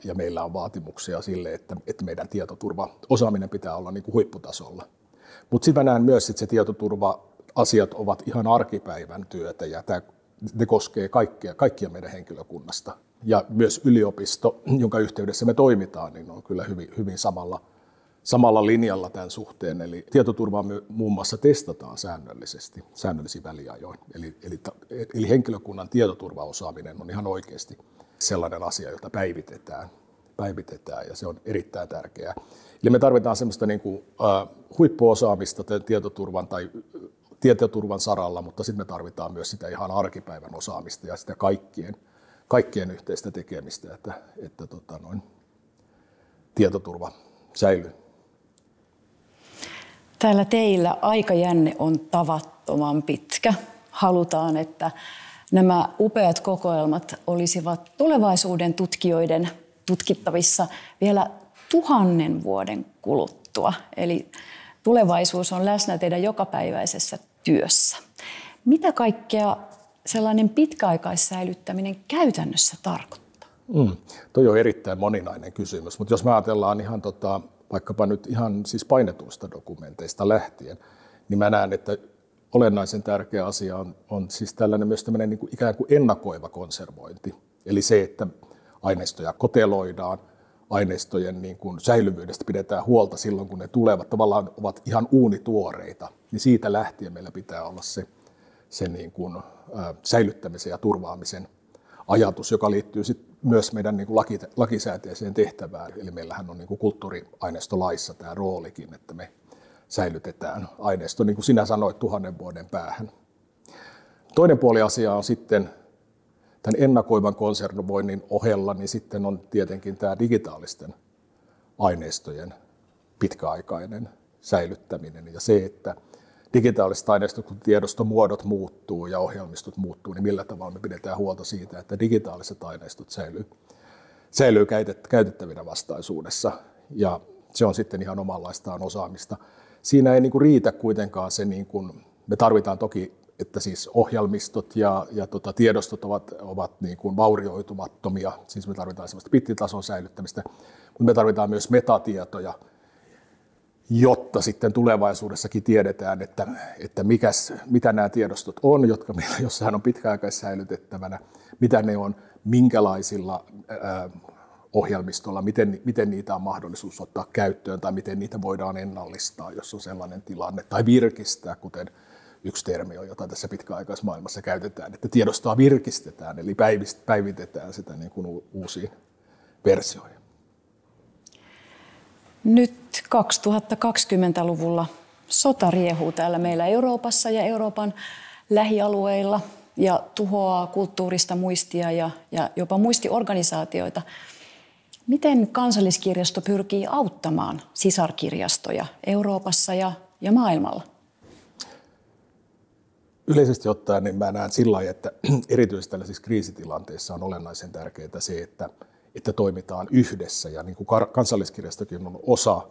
ja meillä on vaatimuksia sille, että meidän tietoturvaosaaminen pitää olla niin kuin huipputasolla. Mutta sitten mä näen myös, että se tietoturva-asiat ovat ihan arkipäivän työtä ja ne koskee kaikkia meidän henkilökunnasta. Ja myös yliopisto, jonka yhteydessä me toimitaan, niin on kyllä hyvin samalla linjalla tämän suhteen. Eli tietoturvaa muun muassa testataan säännöllisin väliajoin. Eli henkilökunnan tietoturvaosaaminen on ihan oikeasti sellainen asia, jota päivitetään ja se on erittäin tärkeää. Eli me tarvitaan semmoista niin kuin, huippuosaamista tietoturvan saralla, mutta sitten me tarvitaan myös sitä ihan arkipäivän osaamista ja sitä kaikkien yhteistä tekemistä, että tietoturva säilyy. Täällä teillä aikajänne on tavattoman pitkä. Halutaan, että nämä upeat kokoelmat olisivat tulevaisuuden tutkijoiden tutkittavissa vielä 1000 vuoden kuluttua. Eli tulevaisuus on läsnä teidän jokapäiväisessä työssä. Mitä kaikkea sellainen pitkäaikaissäilyttäminen käytännössä tarkoittaa? Toi on erittäin moninainen kysymys, mutta jos me ajatellaan ihan vaikkapa nyt ihan siis painetuista dokumenteista lähtien, niin mä näen, että olennaisen tärkeä asia on siis tällainen myös tämmöinen niin kuin ikään kuin ennakoiva konservointi. Eli se, että aineistoja koteloidaan, aineistojen niin kuin säilyvyydestä pidetään huolta silloin, kun ne tavallaan ovat ihan uunituoreita, niin siitä lähtien meillä pitää olla se niin kuin, säilyttämisen ja turvaamisen ajatus, joka liittyy sit myös meidän niin kuin lakisääteiseen tehtävään. Eli meillähän on niin kuin kulttuuriaineistolaissa tämä roolikin, että me säilytetään aineisto, niin kuin sinä sanoit, 1000 vuoden päähän. Toinen puoli asiaa on sitten tämän ennakoivan konservoinnin ohella, niin sitten on tietenkin tämä digitaalisten aineistojen pitkäaikainen säilyttäminen ja se, että digitaaliset aineistot, kun tiedostomuodot muuttuu ja ohjelmistot muuttuu, niin millä tavalla me pidetään huolta siitä, että digitaaliset aineistot säilyy käytettävinä vastaisuudessa. Ja se on sitten ihan omanlaistaan osaamista. Siinä ei niin kuin riitä kuitenkaan se, niin kuin, me tarvitaan toki että siis ohjelmistot ja tiedostot ovat niin kuin vaurioitumattomia, siis me tarvitaan sellaista bittitason säilyttämistä, mutta me tarvitaan myös metatietoja, jotta sitten tulevaisuudessakin tiedetään, että mitä nämä tiedostot on, jotka meillä jossain on pitkäaikaissäilytettävänä, mitä ne on, minkälaisilla ohjelmistolla, miten niitä on mahdollisuus ottaa käyttöön tai miten niitä voidaan ennallistaa, jos on sellainen tilanne, tai virkistää, kuten yksi termi on, jota tässä pitkäaikaismaailmassa käytetään, että tiedostoa virkistetään, eli päivitetään sitä niin kuin uusiin versioihin. Nyt 2020-luvulla sota riehuu täällä meillä Euroopassa ja Euroopan lähialueilla ja tuhoaa kulttuurista muistia ja jopa muistiorganisaatioita. Miten Kansalliskirjasto pyrkii auttamaan sisarkirjastoja Euroopassa ja maailmalla? Yleisesti ottaen niin mä näen sillä lailla, että erityisesti tällaisissa kriisitilanteissa on olennaisen tärkeää se, että toimitaan yhdessä. Ja niin kuin Kansalliskirjastokin on osa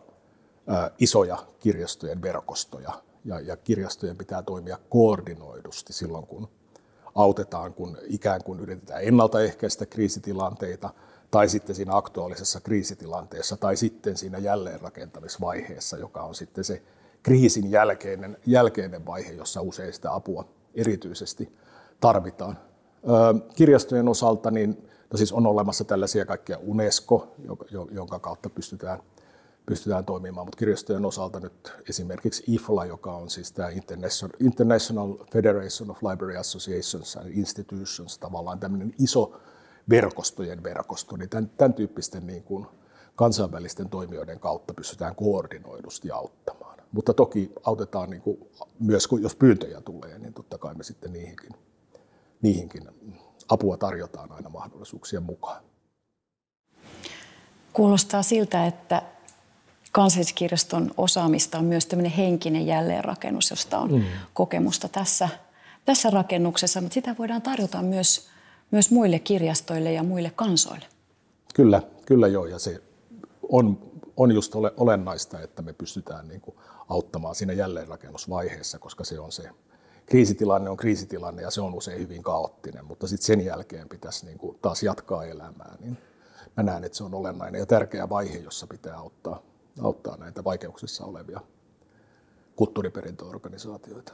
isoja kirjastojen verkostoja. Ja kirjastojen pitää toimia koordinoidusti silloin, kun autetaan, kun ikään kuin yritetään ennaltaehkäistä kriisitilanteita, tai sitten siinä aktuaalisessa kriisitilanteessa, tai sitten siinä jälleenrakentamisvaiheessa, joka on sitten se kriisin jälkeinen vaihe, jossa usein sitä apua erityisesti tarvitaan. Kirjastojen osalta niin, siis on olemassa tällaisia kaikkia UNESCO, jonka kautta pystytään toimimaan, mutta kirjastojen osalta nyt esimerkiksi IFLA, joka on siis tämä International Federation of Library Associations and Institutions, tavallaan tämmöinen iso verkostojen verkosto, niin tämän tyyppisten niin kuin kansainvälisten toimijoiden kautta pystytään koordinoidusti auttamaan. Mutta toki autetaan niin kuin myös, jos pyyntöjä tulee, niin totta kai me sitten niihinkin apua tarjotaan aina mahdollisuuksien mukaan. Kuulostaa siltä, että Kansalliskirjaston osaamista on myös tämmöinen henkinen jälleenrakennus, josta on kokemusta tässä rakennuksessa, mutta sitä voidaan tarjota myös muille kirjastoille ja muille kansoille. Kyllä joo, ja se on just olennaista, että me pystytään niin kuin auttamaan siinä jälleenrakennusvaiheessa, koska se on se kriisitilanne ja se on usein hyvin kaoottinen, mutta sitten sen jälkeen pitäisi niin kuin taas jatkaa elämää, niin mä näen, että se on olennainen ja tärkeä vaihe, jossa pitää auttaa näitä vaikeuksissa olevia kulttuuriperintöorganisaatioita.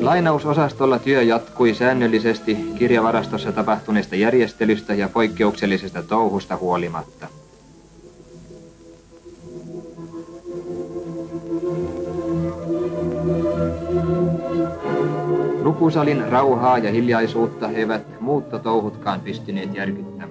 Lainausosastolla työ jatkui säännöllisesti kirjavarastossa tapahtuneesta järjestelystä ja poikkeuksellisesta touhusta huolimatta. Lukusalin rauhaa ja hiljaisuutta eivät muuttotouhutkaan pystyneet järkyttämään.